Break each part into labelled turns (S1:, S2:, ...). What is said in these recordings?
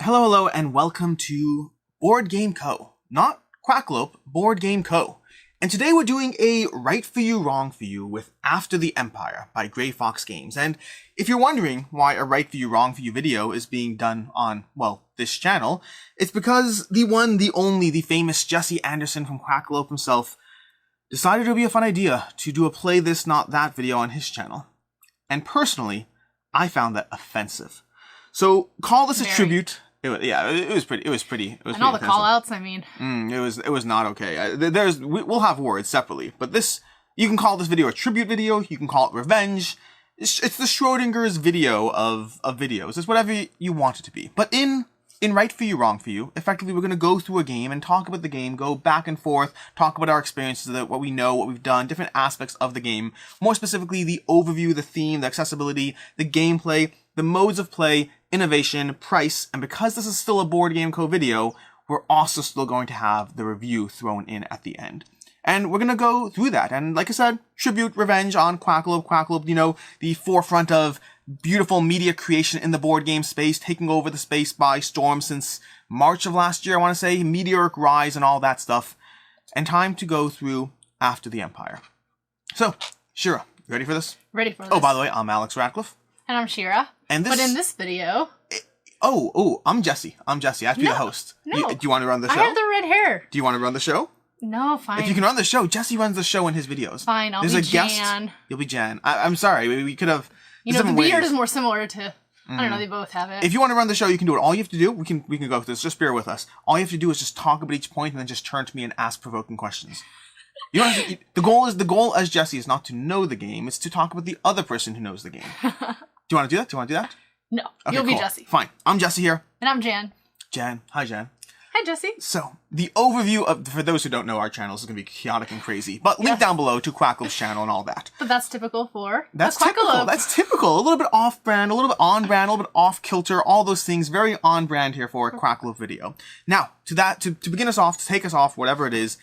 S1: Hello, and welcome to BoardGameCo. Not Quacklope, BoardGameCo. And today we're doing a Right For You, Wrong For You with After the Empire by Grey Fox Games. And if you're wondering why a Right For You, Wrong For You video is being done on, well, this channel, it's because the one, the only, the famous Jesse Anderson from Quacklope himself decided it would be a fun idea to do a Play This Not That video on his channel. And personally, I found that offensive. So call this a tribute. It was pretty.
S2: And all the call-outs, I mean.
S1: It was not okay. We'll have words separately, but you can call this video a tribute video. You can call it revenge. It's the Schrodinger's video of videos. It's whatever you want it to be. But in Right For You, Wrong For You, effectively we're going to go through a game and talk about the game, go back and forth, talk about our experiences, what we know, what we've done, different aspects of the game. More specifically, the overview, the theme, the accessibility, the gameplay, the modes of play, innovation, price, and because this is still a BoardGameCo video, we're also still going to have the review thrown in at the end. And we're going to go through that. And like I said, tribute, revenge on Quacklope. Quacklope, you know, the forefront of beautiful media creation in the board game space, taking over the space by storm since March of last year, I want to say, meteoric rise and all that stuff. And time to go through After the Empire. So, Shira, you ready for this?
S2: Ready for this.
S1: Oh, by the way, I'm Alex Ratcliffe.
S2: And I'm Shira. But in this video...
S1: I'm Jesse. I have to be the host.
S2: No.
S1: Do you want to run the show?
S2: I have the red hair.
S1: Do you want to run the show?
S2: No, fine.
S1: If you can run the show, Jesse runs the show in his videos.
S2: Fine, I'll be Jan.
S1: Guest. You'll be Jan. I'm sorry. We could have...
S2: You know, the beard is more similar to... I don't know, they both have it.
S1: If you want to run the show, you can do it. All you have to do, we can go through this. Just bear with us. All you have to do is just talk about each point and then just turn to me and ask provoking questions. You don't have to, the goal as Jesse is not to know the game, it's to talk about the other person who knows the game. Do you want to do that?
S2: No,
S1: okay,
S2: you'll be Jesse.
S1: Fine. I'm Jesse here.
S2: And I'm Jan.
S1: Jan. Hi, Jan.
S2: Hi, Jesse.
S1: So, the overview of, for those who don't know our channel, is going to be chaotic and crazy, but link down below to Quacklope's channel and all that.
S2: But that's typical for
S1: That's typical. That's typical. A little bit off-brand, a little bit on-brand, a little bit off-kilter, all those things, very on-brand here for a Quacklope video. Now, to begin us off, to take us off, whatever it is,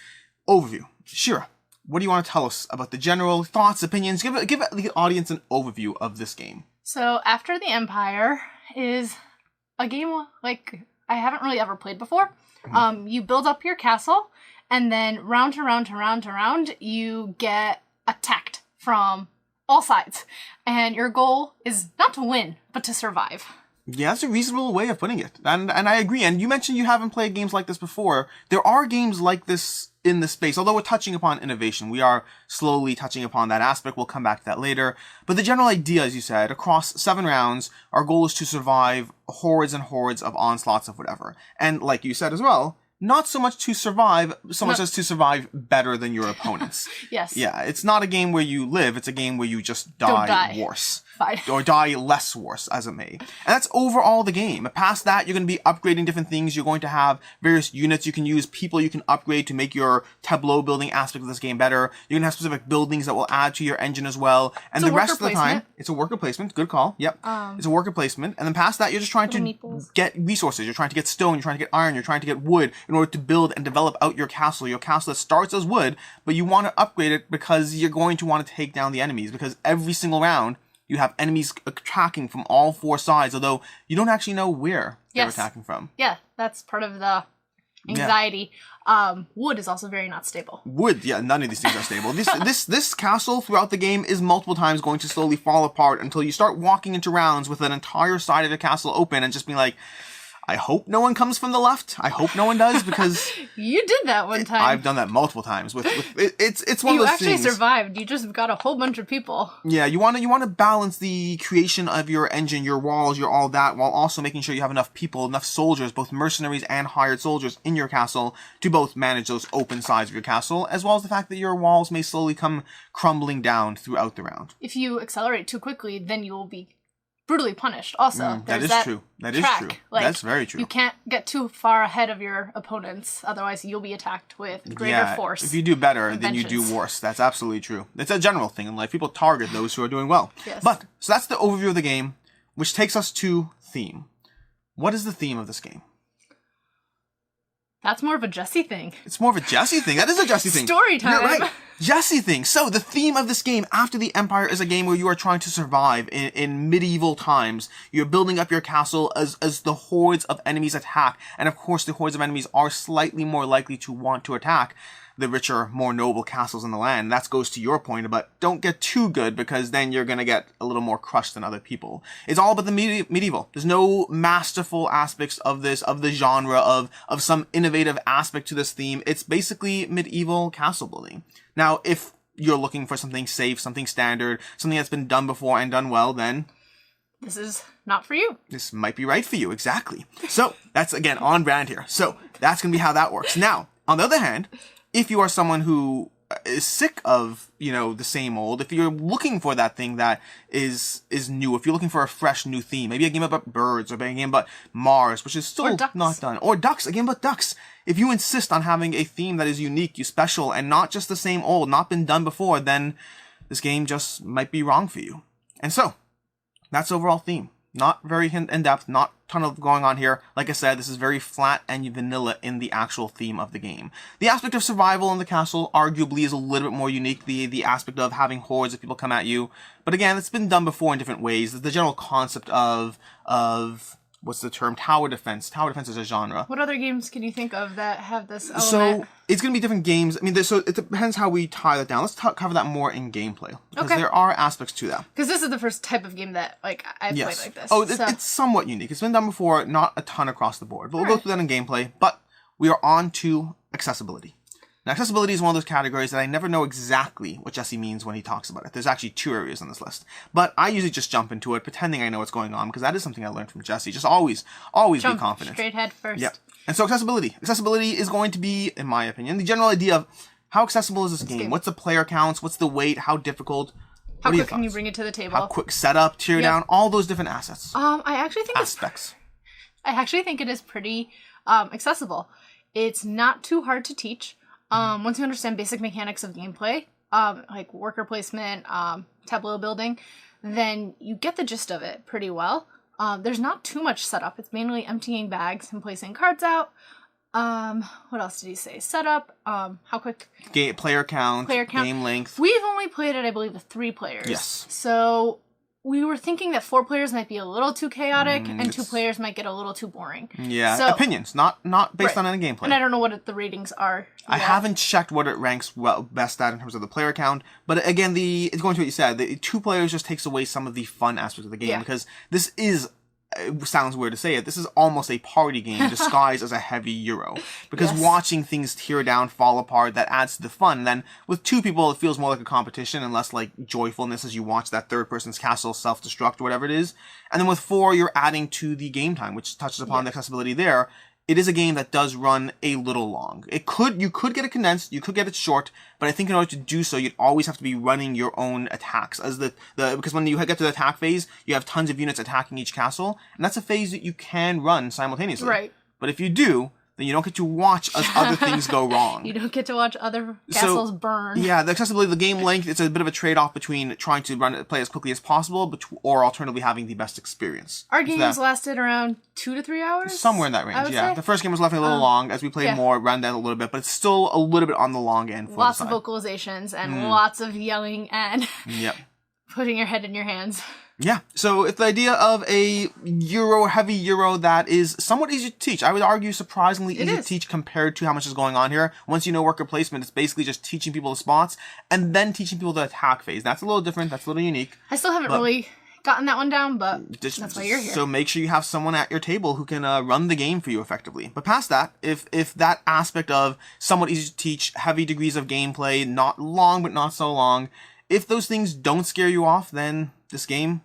S1: overview. Shira, what do you want to tell us about the general thoughts, opinions? Give the audience an overview of this game.
S2: So, After the Empire is a game like I haven't really ever played before. You build up your castle, and then round to round, you get attacked from all sides. And your goal is not to win, but to survive.
S1: Yeah, that's a reasonable way of putting it. And I agree. And you mentioned you haven't played games like this before. There are games like this in the space. Although we're touching upon innovation, we are slowly touching upon that aspect. We'll come back to that later. But the general idea, as you said, across 7 rounds, our goal is to survive hordes and hordes of onslaughts of whatever. And like you said as well, not so much to survive, so much as to survive better than your opponents.
S2: Yes.
S1: Yeah, it's not a game where you live, it's a game where you just die worse.
S2: Fine.
S1: Or die less worse, as it may. And that's overall the game. Past that, you're going to be upgrading different things. You're going to have various units you can use, people you can upgrade to make your tableau building aspect of this game better. You're going to have specific buildings that will add to your engine as well. And the rest of the time, it's a worker placement. Good call. Yep. It's a worker placement. And then past that, you're just trying to get resources. You're trying to get stone. You're trying to get iron. You're trying to get wood in order to build and develop out your castle. Your castle that starts as wood, but you want to upgrade it because you're going to want to take down the enemies. Because every single round, you have enemies attacking from all 4 sides, although you don't actually know where they're attacking from.
S2: Yeah, that's part of the anxiety. Yeah. Wood is also very not stable.
S1: Wood, yeah, none of these things are stable. This castle throughout the game is multiple times going to slowly fall apart until you start walking into rounds with an entire side of the castle open and just being like, I hope no one comes from the left. I hope no one does, because
S2: you did that one time.
S1: I've done that multiple times. It's one of those things.
S2: You actually survived. You just got a whole bunch of people.
S1: Yeah, you want to balance the creation of your engine, your walls, your all that, while also making sure you have enough people, enough soldiers, both mercenaries and hired soldiers in your castle to both manage those open sides of your castle, as well as the fact that your walls may slowly come crumbling down throughout the round.
S2: If you accelerate too quickly, then you will be brutally punished. Also,
S1: that is true. That is true.
S2: Like,
S1: that's very true.
S2: You can't get too far ahead of your opponents, otherwise you'll be attacked with greater force.
S1: If you do better, then you do worse. That's absolutely true. It's a general thing in life. People target those who are doing well.
S2: Yes.
S1: So that's the overview of the game, which takes us to theme. What is the theme of this game?
S2: That's more of a Jesse thing.
S1: It's more of a Jesse thing. That is a Jesse thing.
S2: Story time.
S1: You're right. Jesse thing. So the theme of this game, After the Empire, is a game where you are trying to survive in medieval times. You're building up your castle as the hordes of enemies attack. And of course, the hordes of enemies are slightly more likely to want to attack the richer, more noble castles in the land. That goes to your point, but don't get too good, because then you're going to get a little more crushed than other people. It's all about the medieval. There's no masterful aspects of this, of the genre, of some innovative aspect to this theme. It's basically medieval castle building. Now, if you're looking for something safe, something standard, something that's been done before and done well, then
S2: this is not for you.
S1: This might be right for you, exactly. So, that's, again, on brand here. So, that's going to be how that works. Now, on the other hand, if you are someone who is sick of, the same old, if you're looking for that thing that is new, if you're looking for a fresh new theme, maybe a game about birds, or maybe a game about Mars, which is still not done, or ducks, a game about ducks. If you insist on having a theme that is unique, special, and not just the same old, not been done before, then this game just might be wrong for you. And so, that's the overall theme. Not very in-depth, not a ton of going on here. Like I said, this is very flat and vanilla in the actual theme of the game. The aspect of survival in the castle arguably is a little bit more unique, the aspect of having hordes of people come at you. But again, it's been done before in different ways. The general concept of what's the term? Tower defense. Tower defense is a genre.
S2: What other games can you think of that have this element?
S1: So, it's going to be different games. I mean, so it depends how we tie that down. Let's cover that more in gameplay. Because there are aspects to that.
S2: Because this is the first type of game that, I've played like this.
S1: Oh, it's somewhat unique. It's been done before, not a ton across the board. But we'll go through that in gameplay. But we are on to accessibility. Now, accessibility is one of those categories that I never know exactly what Jesse means when he talks about it. There's actually 2 areas on this list. But I usually just jump into it, pretending I know what's going on, because that is something I learned from Jesse. Just always be confident.
S2: Straight head first.
S1: Yep. And so accessibility. Accessibility is going to be, in my opinion, the general idea of how accessible is this game? What's the player counts? What's the weight? How difficult?
S2: How quick can you bring it to the table?
S1: How quick setup, tear down, all those different assets.
S2: I actually think it is pretty accessible. It's not too hard to teach. Once you understand basic mechanics of gameplay, like worker placement, tableau building, then you get the gist of it pretty well. There's not too much setup. It's mainly emptying bags and placing cards out. What else did he say? Setup, how quick?
S1: Player count, game length.
S2: We've only played it, I believe, with 3 players.
S1: Yes.
S2: So we were thinking that 4 players might be a little too chaotic, and 2 players might get a little too boring.
S1: Yeah, so, opinions, not based on any gameplay.
S2: And I don't know what the ratings are yet.
S1: I haven't checked what it ranks best at in terms of the player count, but again, it's going to what you said. The 2 players just takes away some of the fun aspects of the game, because this is, it sounds weird to say it, this is almost a party game disguised as a heavy Euro. Because watching things tear down, fall apart, that adds to the fun. Then with 2 people, it feels more like a competition and less like joyfulness as you watch that third person's castle self-destruct or whatever it is. And then with 4, you're adding to the game time, which touches upon the accessibility there. It is a game that does run a little long. You could get it condensed, you could get it short, but I think in order to do so, you'd always have to be running your own attacks. Because when you get to the attack phase, you have tons of units attacking each castle, and that's a phase that you can run simultaneously.
S2: Right.
S1: But if you do, then you don't get to watch as other things go wrong.
S2: You don't get to watch other castles burn.
S1: Yeah, the accessibility, the game length, it's a bit of a trade-off between trying to play as quickly as possible, or alternatively having the best experience.
S2: Our games lasted around 2 to 3 hours?
S1: Somewhere in that range,
S2: yeah.
S1: The first game was definitely a little long. As we played more, it ran down a little bit, but it's still a little bit on the long end.
S2: Lots of vocalizations and lots of yelling and putting your head in your hands.
S1: Yeah, so it's the idea of a heavy Euro that is somewhat easy to teach. I would argue surprisingly easy to teach compared to how much is going on here. Once you know worker placement, it's basically just teaching people the spots and then teaching people the attack phase. That's a little different, that's a little unique.
S2: I still haven't really gotten that one down, but that's why you're here.
S1: So make sure you have someone at your table who can run the game for you effectively. But past that, if that aspect of somewhat easy to teach, heavy degrees of gameplay, not long but not so long, if those things don't scare you off, then this game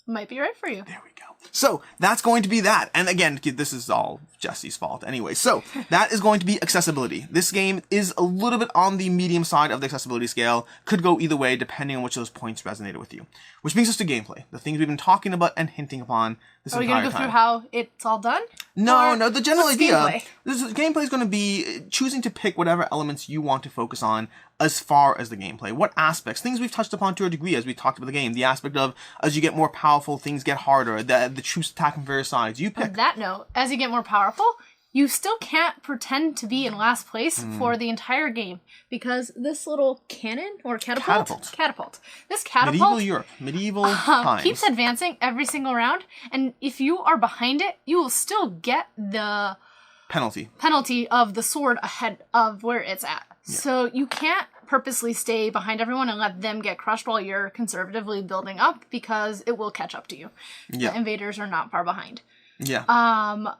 S2: might be right for you.
S1: There we go. So, that's going to be that. And again, this is all Jesse's fault anyway. So, that is going to be accessibility. This game is a little bit on the medium side of the accessibility scale. Could go either way, depending on which of those points resonated with you. Which brings us to gameplay. The things we've been talking about and hinting upon this entire time.
S2: Are we going to go through how it's all done?
S1: No, the general idea.
S2: Gameplay?
S1: Gameplay is going to be choosing to pick whatever elements you want to focus on as far as the gameplay. What aspects? Things we've touched upon to a degree as we talked about the game. The aspect of, as you get more powerful, things get harder. The troops attack from various sides. You pick.
S2: On that note, as you get more powerful, you still can't pretend to be in last place for the entire game because this little cannon or catapult. This catapult
S1: Medieval Europe, medieval times.
S2: keeps advancing every single round, and if you are behind it, you will still get the penalty of the sword ahead of where it's at. Yeah. So you can't purposely stay behind everyone and let them get crushed while you're conservatively building up because it will catch up to you. Yeah. The invaders are not far behind.
S1: Yeah.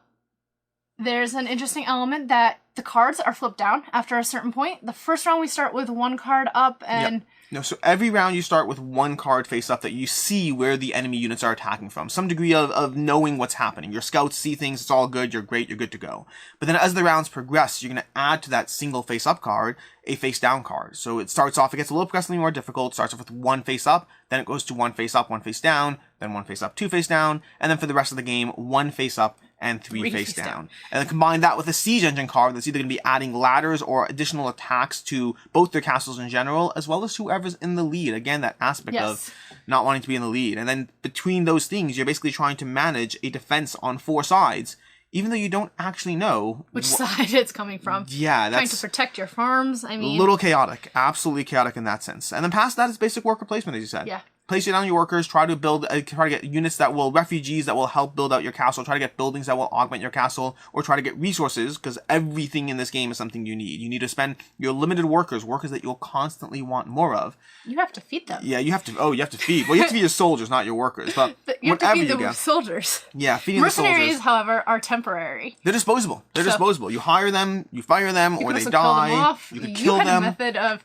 S2: There's an interesting element that the cards are flipped down after a certain point. The first round we start with one card up and...
S1: Yep. No, so every round you start with one card face up that you see where the enemy units are attacking from. Some degree of knowing what's happening. Your scouts see things, it's all good, you're great, you're good to go. But then as the rounds progress, you're going to add to that single face up card a face down card. So it starts off, it gets a little progressively more difficult, starts off with one face up, then it goes to one face up, one face down, then one face up, two face down, and then for the rest of the game, one face up, and three face down. And then combine that with a siege engine card that's either going to be adding ladders or additional attacks to both their castles in general, as well as whoever's in the lead. Again, that aspect of not wanting to be in the lead. And then between those things, you're basically trying to manage a defense on four sides, even though you don't actually know
S2: which side it's coming from.
S1: Yeah, that's...
S2: trying to protect your farms, I mean...
S1: A little chaotic. Absolutely chaotic in that sense. And then past that is basic worker placement, as you said.
S2: Yeah.
S1: Place down your workers, try to get units that will, refugees that will help build out your castle, try to get buildings that will augment your castle, or try to get resources, because everything in this game is something you need. You need to spend your limited workers that you'll constantly want more of.
S2: You have to feed them.
S1: Yeah, you have to feed. Well, you have to feed your soldiers, not your workers, but
S2: you have to feed the soldiers.
S1: Yeah, feeding the soldiers.
S2: Mercenaries, however, are temporary.
S1: They're disposable. Disposable. You hire them, you fire them, or they die. You can kill them.
S2: You had a method of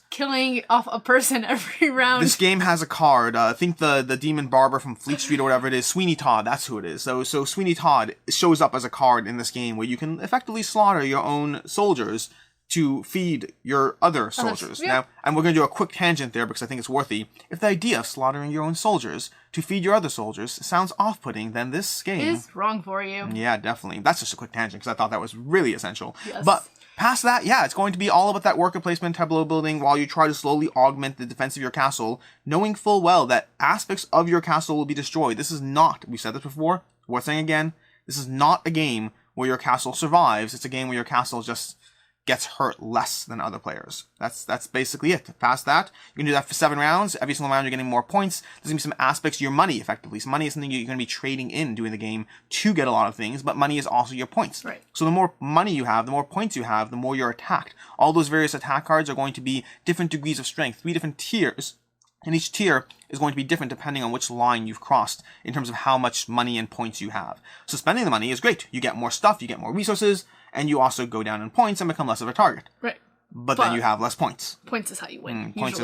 S2: killing off a person every round.
S1: This game has a card. I think the demon barber from Fleet Street or whatever it is, Sweeney Todd, that's who it is. So Sweeney Todd shows up as a card in this game where you can effectively slaughter your own soldiers to feed your other soldiers. Now, and we're going to do a quick tangent there because I think it's worthy. If the idea of slaughtering your own soldiers to feed your other soldiers sounds off-putting, then this game
S2: is wrong for you.
S1: Yeah, definitely. That's just a quick tangent because I thought that was really essential.
S2: Yes.
S1: But past that, yeah, it's going to be all about that worker placement, tableau building, while you try to slowly augment the defense of your castle, knowing full well that aspects of your castle will be destroyed. This is not, we said this before, worth saying again, this is not a game where your castle survives. It's a game where your castle just gets hurt less than other players. That's basically it. Past that, you can do that for 7 rounds. Every single round you're getting more points. There's going to be some aspects to your money, effectively. So money is something you're going to be trading in during the game to get a lot of things, but money is also your points.
S2: Right.
S1: So the more money you have, the more points you have, the more you're attacked. All those various attack cards are going to be different degrees of strength, 3 different tiers. And each tier is going to be different depending on which line you've crossed in terms of how much money and points you have. So spending the money is great. You get more stuff, you get more resources, and you also go down in points and become less of a target.
S2: Right.
S1: But then you have less points.
S2: Points is how you win.
S1: Points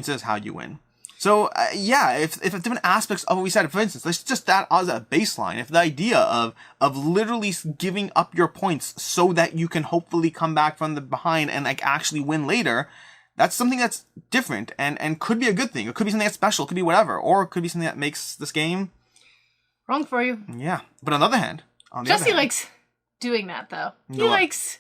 S1: is how you win. So yeah, if different aspects of what we said, for instance, let's just that as a baseline. If the idea of literally giving up your points so that you can hopefully come back from the behind and like actually win later, that's something that's different and could be a good thing. It could be something that's special. It could be whatever, or it could be something that makes this game
S2: wrong for you.
S1: Yeah, but on the other hand,
S2: Jesse likes doing that though. He likes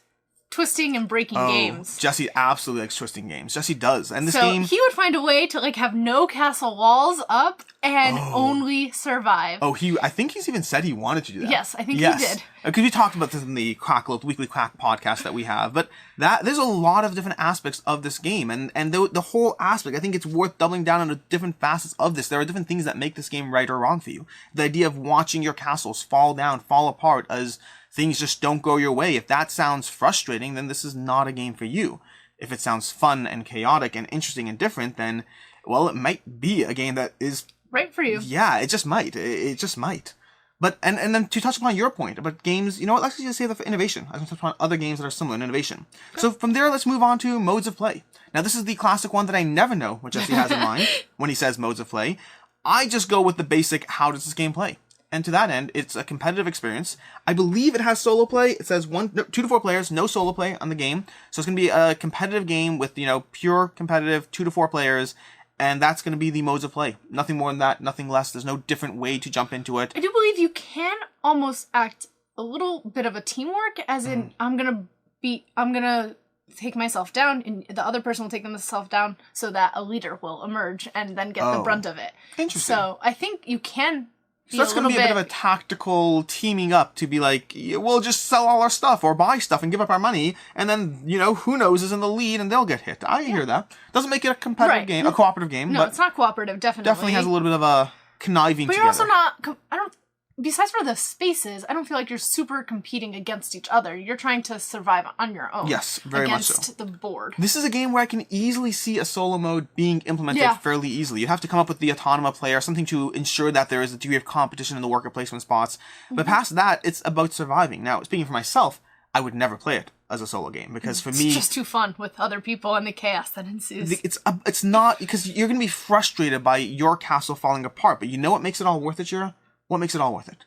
S2: twisting and breaking games.
S1: Jesse absolutely likes twisting games. Jesse does. And this
S2: so
S1: game...
S2: he would find a way to like have no castle walls up and only survive.
S1: I think he's even said he wanted to do that.
S2: Yes, I think he did.
S1: Because we talked about this in the Weekly Quack podcast that we have. But there's a lot of different aspects of this game. And the whole aspect, I think it's worth doubling down on the different facets of this. There are different things that make this game right or wrong for you. The idea of watching your castles fall down, fall apart as things just don't go your way. If that sounds frustrating, then this is not a game for you. If it sounds fun and chaotic and interesting and different, then, well, it might be a game that is...
S2: right for you.
S1: Yeah, it just might. It just might. But, and then to touch upon your point about games, you know what, let's just say that for innovation. I can touch upon other games that are similar in innovation. Okay. So from there, let's move on to modes of play. Now, this is the classic one that I never know what Jesse has in mind when he says modes of play. I just go with the basic, how does this game play? And to that end, it's a competitive experience. I believe it has solo play. It says 2 to 4 players, no solo play on the game. So it's going to be a competitive game with, pure competitive 2 to 4 players. And that's going to be the modes of play. Nothing more than that, nothing less. There's no different way to jump into it.
S2: I do believe you can almost act a little bit of a teamwork, as in, I'm going to take myself down, and the other person will take themselves down so that a leader will emerge and then get the brunt of it.
S1: Interesting.
S2: So I think you can
S1: So that's going to be a bit of a tactical teaming up to be like, we'll just sell all our stuff or buy stuff and give up our money, and then, who knows is in the lead and they'll get hit. I hear that. Doesn't make it a competitive game, a cooperative game.
S2: No,
S1: but
S2: it's not cooperative, definitely.
S1: Definitely has a little bit of a conniving
S2: But
S1: together.
S2: you're also not, besides for the spaces, I don't feel like you're super competing against each other. You're trying to survive on your own.
S1: Yes, very much so.
S2: Against the board.
S1: This is a game where I can easily see a solo mode being implemented fairly easily. You have to come up with the autonoma player, something to ensure that there is a degree of competition in the worker placement spots. But past that, it's about surviving. Now, speaking for myself, I would never play it as a solo game because for me...
S2: It's just too fun with other people and the chaos that ensues.
S1: It's not... Because you're going to be frustrated by your castle falling apart. But you know what makes it all worth it, Shira? What makes it all worth it?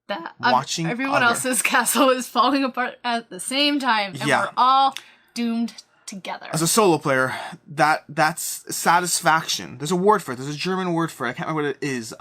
S2: That
S1: watching
S2: everyone else's castle is falling apart at the same time, and we're all doomed together.
S1: As a solo player, that's satisfaction. There's a word for it. There's a German word for it. I can't remember what it is.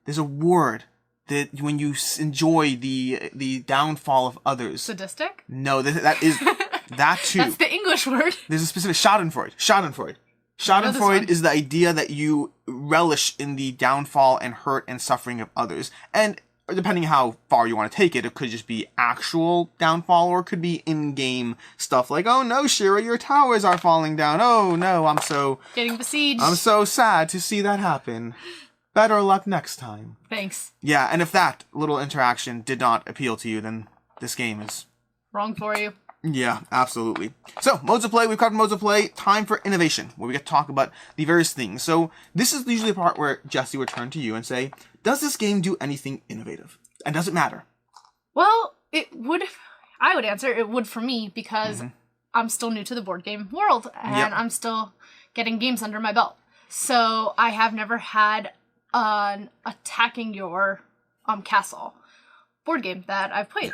S1: There's a word that when you enjoy the downfall of others.
S2: Sadistic?
S1: No, that is that too.
S2: That's the English word.
S1: There's a specific Schadenfreude. Schadenfreude is the idea that you relish in the downfall and hurt and suffering of others, and depending how far you want to take it, it could just be actual downfall, or it could be in-game stuff like, oh no, Shira, your towers are falling down. Oh no,
S2: getting besieged.
S1: I'm so sad to see that happen. Better luck next time.
S2: Thanks.
S1: Yeah, and if that little interaction did not appeal to you, then this game is...
S2: wrong for you.
S1: Yeah, absolutely. So, modes of play, we've covered modes of play. Time for innovation, where we get to talk about the various things. So, this is usually the part where Jesse would turn to you and say, does this game do anything innovative? And does it matter?
S2: Well, I would answer it would for me, because I'm still new to the board game world, and I'm still getting games under my belt. So, I have never had an attacking your castle board game that I've played.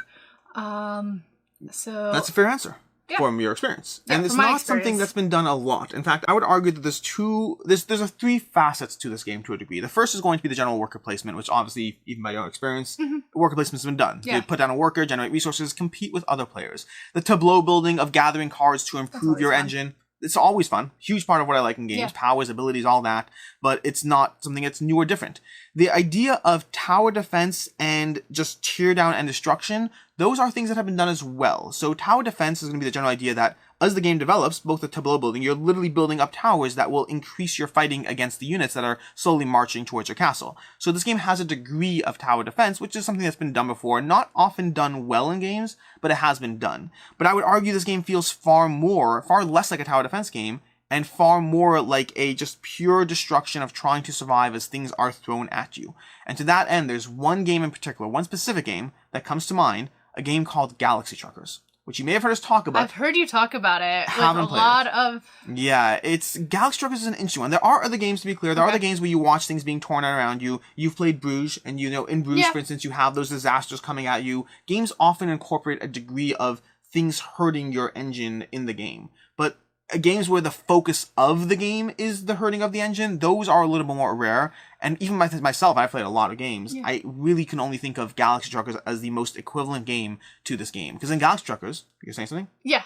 S2: So
S1: that's a fair answer from your experience.
S2: Yeah,
S1: and it's not something that's been done a lot. In fact, I would argue that there's three facets to this game to a degree. The first is going to be the general worker placement, which obviously, even by your own experience, worker placement has been done. You put down a worker, generate resources, compete with other players. The tableau building of gathering cards to improve your engine. It's always fun. Huge part of what I like in games. Powers, abilities, all that. But it's not something that's new or different. The idea of tower defense and just tear down and destruction, those are things that have been done as well. So tower defense is going to be the general idea that as the game develops, both the tableau building, you're literally building up towers that will increase your fighting against the units that are slowly marching towards your castle. So this game has a degree of tower defense, which is something that's been done before. Not often done well in games, but it has been done. But I would argue this game feels far less like a tower defense game, and far more like a just pure destruction of trying to survive as things are thrown at you. And to that end, there's one game in particular, one specific game that comes to mind, a game called Galaxy Truckers, which you may have heard us talk about.
S2: I've heard you talk about it with a
S1: lot
S2: of...
S1: Yeah, Galaxy Truckers is an interesting one. There are other games, to be clear. There are other games where you watch things being torn around you. You've played Bruges, and in Bruges, for instance, you have those disasters coming at you. Games often incorporate a degree of things hurting your engine in the game. But games where the focus of the game is the hurting of the engine, those are a little bit more rare. And even myself, I've played a lot of games. I really can only think of Galaxy Truckers as the most equivalent game to this game. Because in Galaxy Truckers, you're saying something?
S2: Yeah,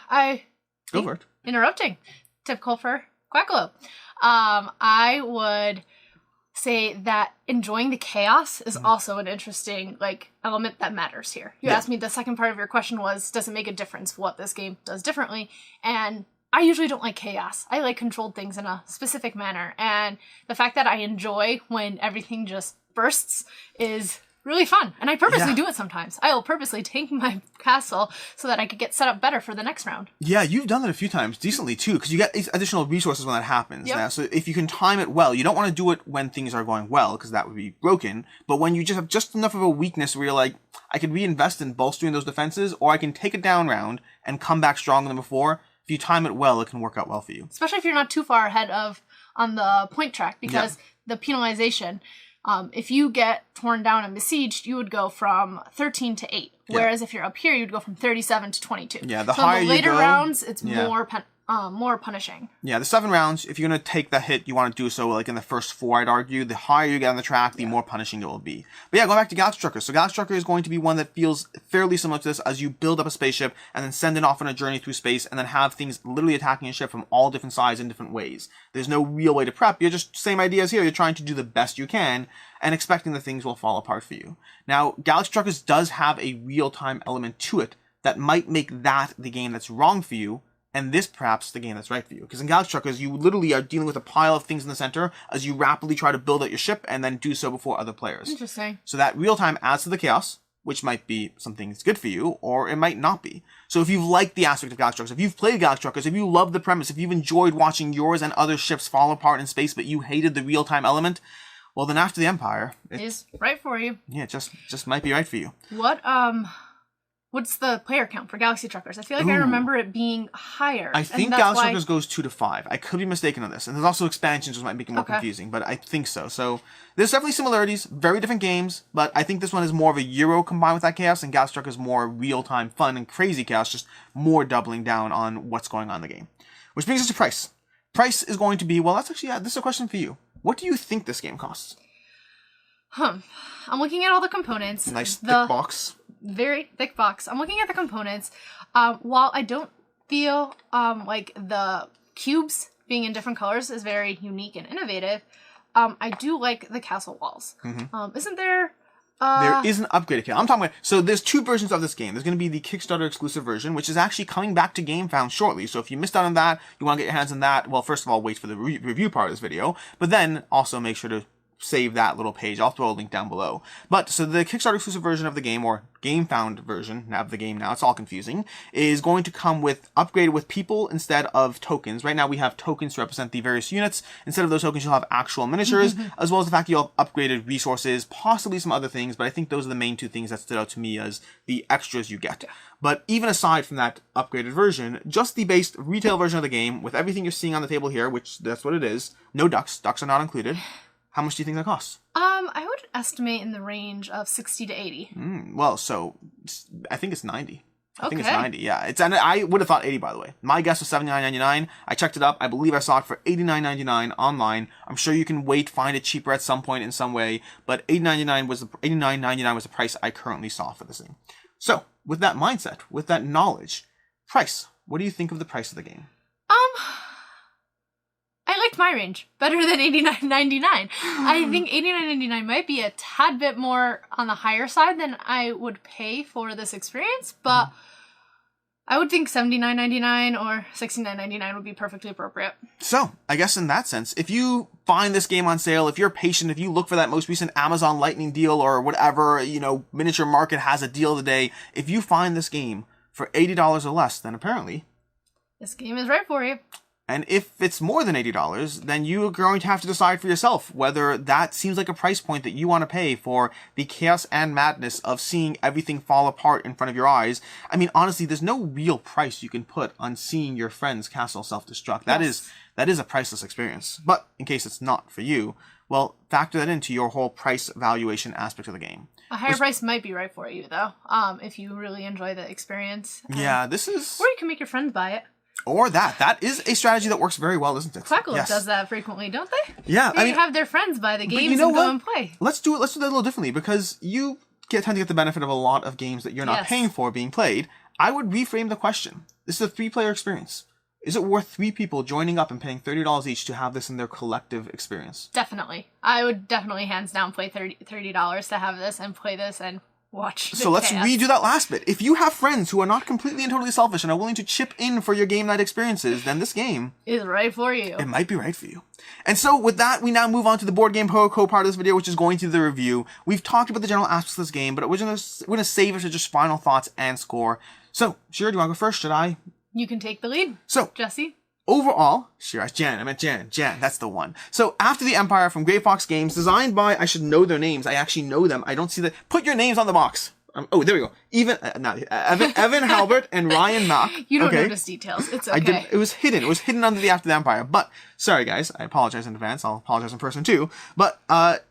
S1: Go for it.
S2: Interrupting. Typical for Quackalo. I would say that enjoying the chaos is also an interesting element that matters here. You asked me, the second part of your question was, does it make a difference what this game does differently? And I usually don't like chaos. I like controlled things in a specific manner. And the fact that I enjoy when everything just bursts is really fun. And I purposely do it sometimes. I will purposely tank my castle so that I could get set up better for the next round. Yeah,
S1: you've done that a few times decently too, because you get these additional resources when that happens. Now, so if you can time it well, you don't want to do it when things are going well, because that would be broken. But when you just have just enough of a weakness where you're like, I could reinvest in bolstering those defenses, or I can take a down round and come back stronger than before. If you time it well, it can work out well for you. Especially if you're not too far ahead on the point track, because the penalization, if you get torn down and besieged, you would go from 13 to 8. Whereas if you're up here, you'd go from 37 to 22. Yeah, the higher you go... So in the later rounds, it's more
S2: more punishing.
S1: Yeah, the 7 rounds, if you're going to take that hit, you want to do so like in the first 4, I'd argue. The higher you get on the track, the more punishing it will be. But yeah, going back to Galaxy Trucker. So Galaxy Trucker is going to be one that feels fairly similar to this as you build up a spaceship and then send it off on a journey through space and then have things literally attacking your ship from all different sides in different ways. There's no real way to prep. You're just, same ideas here. You're trying to do the best you can and expecting that things will fall apart for you. Now, Galaxy Truckers does have a real-time element to it that might make that the game that's wrong for you, and this perhaps the game that's right for you. Because in Galaxy Truckers, you literally are dealing with a pile of things in the center as you rapidly try to build out your ship and then do so before other players.
S2: Interesting.
S1: So that real time adds to the chaos, which might be something that's good for you, or it might not be. So if you've liked the aspect of Galaxy Truckers, if you've played Galaxy Truckers, if you love the premise, if you've enjoyed watching yours and other ships fall apart in space, but you hated the real time element, well then After the Empire
S2: is right for you.
S1: Yeah, just might be right for you.
S2: What's the player count for Galaxy Truckers? I feel like I remember it being higher.
S1: I think Galaxy Truckers goes 2 to 5. I could be mistaken on this. And there's also expansions which might make it more confusing, but I think so. So there's definitely similarities, very different games, but I think this one is more of a Euro combined with that chaos, and Galaxy Truckers more real-time fun and crazy chaos, just more doubling down on what's going on in the game. Which brings us to price. Price is going to be, well, that's actually, this is a question for you. What do you think this game costs?
S2: I'm looking at all the components.
S1: Nice thick box.
S2: Very thick box. I'm looking at the components. While I don't feel like the cubes being in different colors is very unique and innovative, I do like the castle walls. Isn't there...
S1: there is an upgraded kit. I'm talking about... So there's 2 versions of this game. There's going to be the Kickstarter exclusive version, which is actually coming back to GameFound shortly. So if you missed out on that, you want to get your hands on that, well, first of all, wait for the review part of this video. But then also make sure to save that little page. I'll throw a link down below. But, so the Kickstarter exclusive version of the game, or GameFound version of the game now, it's all confusing, is going to come with, upgraded with people instead of tokens. Right now we have tokens to represent the various units. Instead of those tokens, you'll have actual miniatures, as well as the fact you'll have upgraded resources, possibly some other things, but I think those are the main 2 things that stood out to me as the extras you get. But even aside from that upgraded version, just the base retail version of the game, with everything you're seeing on the table here, which that's what it is, no ducks, ducks are not included. How much do you think that costs?
S2: I would estimate in the range of 60 to 80.
S1: Well, so I think it's 90. I think it's 90. Yeah, and I would have thought 80, by the way. My guess was $79.99. I checked it up. I believe I saw it for $89.99 online. I'm sure you can find it cheaper at some point in some way, but $89.99 was the price I currently saw for this thing. So, with that mindset, with that knowledge, price. What do you think of the price of the game?
S2: I liked my range better than $89.99. I think $89.99 might be a tad bit more on the higher side than I would pay for this experience, but I would think $79.99 or $69.99 would be perfectly appropriate.
S1: So, I guess in that sense, if you find this game on sale, if you're patient, if you look for that most recent Amazon Lightning deal or whatever, Miniature Market has a deal today, if you find this game for $80 or less, then apparently
S2: this game is right for you.
S1: And if it's more than $80, then you're going to have to decide for yourself whether that seems like a price point that you want to pay for the chaos and madness of seeing everything fall apart in front of your eyes. I mean, honestly, there's no real price you can put on seeing your friend's castle self-destruct. That is a priceless experience. But in case it's not for you, well, factor that into your whole price valuation aspect of the game.
S2: A higher price might be right for you, though, if you really enjoy the experience.
S1: Yeah, this is...
S2: Or you can make your friends buy it.
S1: Or that. That is a strategy that works very well, isn't it?
S2: Quackle does that frequently, don't they?
S1: Yeah.
S2: They have their friends buy the games and go and play.
S1: Let's do that a little differently, because you tend to get the benefit of a lot of games that you're not paying for being played. I would reframe the question. This is a 3-player experience. Is it worth 3 people joining up and paying $30 each to have this in their collective experience?
S2: Definitely. I would definitely hands down pay $30 to have this and play this and watch.
S1: So let's redo that last bit. If you have friends who are not completely and totally selfish and are willing to chip in for your game night experiences, then this game
S2: is right for you.
S1: It might be right for you. And so with that, we now move on to the BoardGameCo part of this video, which is going to the review. We've talked about the general aspects of this game, but we're going to save it to just final thoughts and score. So, Shira, do you want to go first? Should I?
S2: You can take the lead.
S1: So,
S2: Jesse.
S1: Overall, Jan, that's the one. So, After the Empire from Grey Fox Games, designed by, I should know their names, I actually know them, I don't see the, put your names on the box. Oh, there we go. Evan Halbert and Ryan Mack.
S2: You don't notice details, it's okay.
S1: It was hidden under the After the Empire, but, sorry guys, I apologize in advance, I'll apologize in person too, but,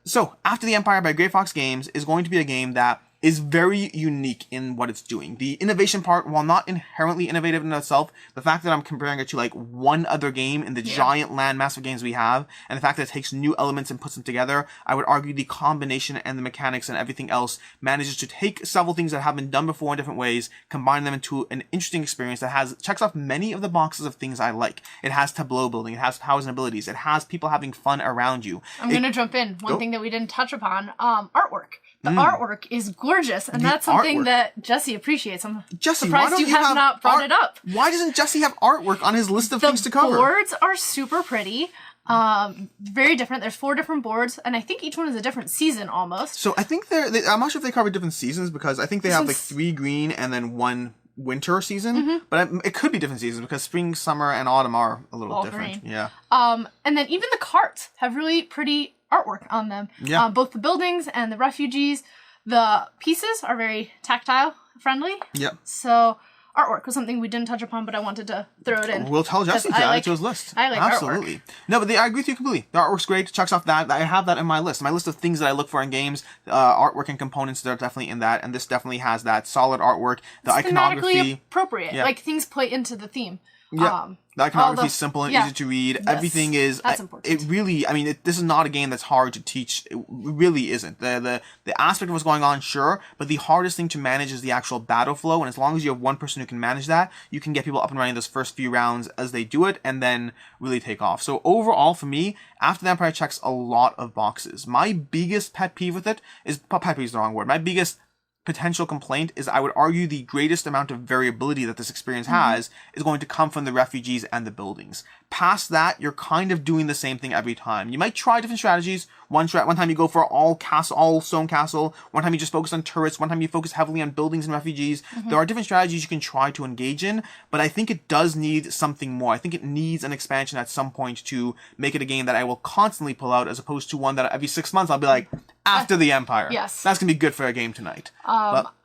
S1: so, After the Empire by Grey Fox Games is going to be a game that is very unique in what it's doing. The innovation part, while not inherently innovative in itself, the fact that I'm comparing it to like one other game in the giant landmass of games we have, and the fact that it takes new elements and puts them together, I would argue the combination and the mechanics and everything else manages to take several things that have been done before in different ways, combine them into an interesting experience that checks off many of the boxes of things I like. It has tableau building, it has powers and abilities, it has people having fun around you.
S2: I'm going to jump in. One thing that we didn't touch upon, artwork. The artwork is gorgeous, and that's something that Jesse appreciates. I'm surprised you have not brought it up.
S1: Why doesn't Jesse have artwork on his list of things to cover?
S2: The boards are super pretty. Very different. There's 4 different boards, and I think each one is a different season almost.
S1: So I think I'm not sure if they cover different seasons, because I think they have like 3 green and then 1 winter season, but it could be different seasons because spring, summer, and autumn are a little different.
S2: Green.
S1: Yeah.
S2: And then even the carts have really pretty artwork on them.
S1: Yeah.
S2: Both the buildings and the refugees. The pieces are very tactile friendly.
S1: Yeah.
S2: So artwork was something we didn't touch upon, but I wanted to throw it in.
S1: We'll tell Jesse to add it to his list.
S2: I like
S1: Absolutely.
S2: artwork.
S1: No, but I agree with you completely. The artwork's great. Checks off that. I have that in my list. My list of things that I look for in games, artwork and components, they're definitely in that. And this definitely has that solid artwork. The iconography.
S2: Thematically appropriate.
S1: Yeah.
S2: Like things play into the theme.
S1: Yeah. The iconography is simple and easy to read.
S2: Yes,
S1: Everything is.
S2: That's important.
S1: It really. I mean, this is not a game that's hard to teach. It really isn't. The aspect of what's going on, sure, but the hardest thing to manage is the actual battle flow. And as long as you have one person who can manage that, you can get people up and running those first few rounds as they do it, and then really take off. So overall, for me, After the Empire checks a lot of boxes. My biggest pet peeve with it is pet peeve is the wrong word. My biggest potential complaint is I would argue the greatest amount of variability that this experience has is going to come from the refugees and the buildings. Past that, you're kind of doing the same thing every time. You might try different strategies. One time you go for all stone castle. One time you just focus on turrets. One time you focus heavily on buildings and refugees. There are different strategies you can try to engage in, but I think it does need something more. I think it needs an expansion at some point to make it a game that I will constantly pull out, as opposed to one that every 6 months I'll be like, After the Empire.
S2: Yes.
S1: That's going to be good for a game tonight.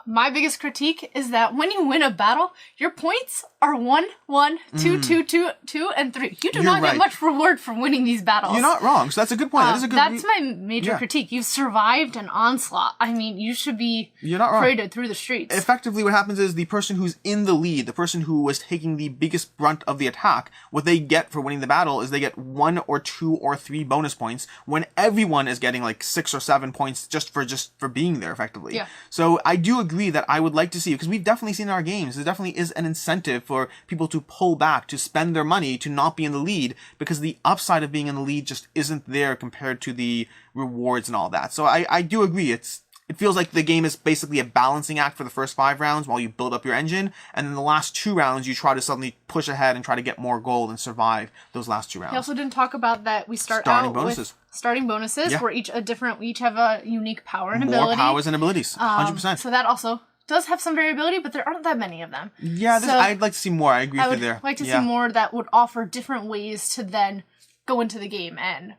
S2: My biggest critique is that when you win a battle, your points are 1, 1, 2, 2, 2, 2, and 3. You do not get much reward for winning these battles.
S1: You're not wrong. So that's a good point. That is a good.
S2: That's my major critique. You've survived an onslaught. I mean, you should be paraded through the streets.
S1: Effectively, what happens is the person who's in the lead, the person who was taking the biggest brunt of the attack, what they get for winning the battle is they get 1 or 2 or 3 bonus points, when everyone is getting like 6 or 7 points just for being there, effectively.
S2: Yeah.
S1: So I do agree that I would like to see, because we've definitely seen in our games, there definitely is an incentive for people to pull back, to spend their money, to not be in the lead, because the upside of being in the lead just isn't there compared to the rewards and all that. So I do agree. It feels like the game is basically a balancing act for the first 5 rounds while you build up your engine, and then the last 2 rounds you try to suddenly push ahead and try to get more gold and survive those last 2 rounds.
S2: We also didn't talk about that we start
S1: Starting
S2: out
S1: bonuses.
S2: with starting bonuses, where each have a unique power and ability.
S1: More powers and abilities, 100%.
S2: So that also does have some variability, but there aren't that many of them.
S1: Yeah, I'd like to see more. I agree with you there.
S2: I would like to see more that would offer different ways to then go into the game and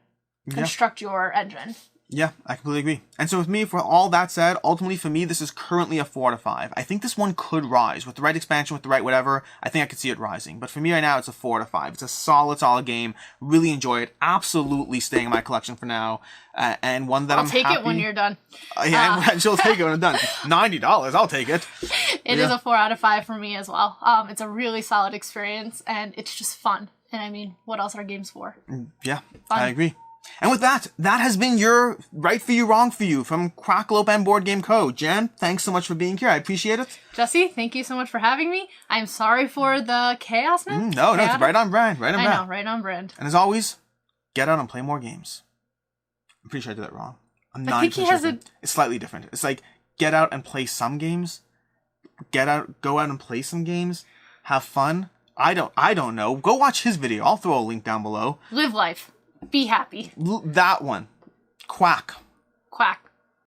S2: construct your engine.
S1: Yeah, I completely agree. And so with me, for all that said, ultimately for me, this is currently a 4 out of 5. I think this one could rise. With the right expansion, with the right whatever, I think I could see it rising. But for me right now, it's a 4 out of 5. It's a solid game. Really enjoy it. Absolutely staying in my collection for now. And one that
S2: I'll take it when you're done.
S1: Yeah, she'll take it when I'm done. $90, I'll take it.
S2: It is a 4 out of 5 for me as well. It's a really solid experience, and it's just fun. And I mean, what else are games for?
S1: Yeah, fun. I agree. And with that has been your Right For You, Wrong For You from Cracklope and BoardGameCo. Jen, thanks so much for being here. I appreciate it.
S2: Jesse, thank you so much for having me. I'm sorry for the chaosness.
S1: No, it's right on brand.
S2: I know, right on brand.
S1: And as always, get out and play more games. I'm pretty sure I did that wrong.
S2: I think he has
S1: It's slightly different. It's like, get out and play some games. Go out and play some games. Have fun. I don't know. Go watch his video. I'll throw a link down below.
S2: Live life. Be happy.
S1: That one. Quack.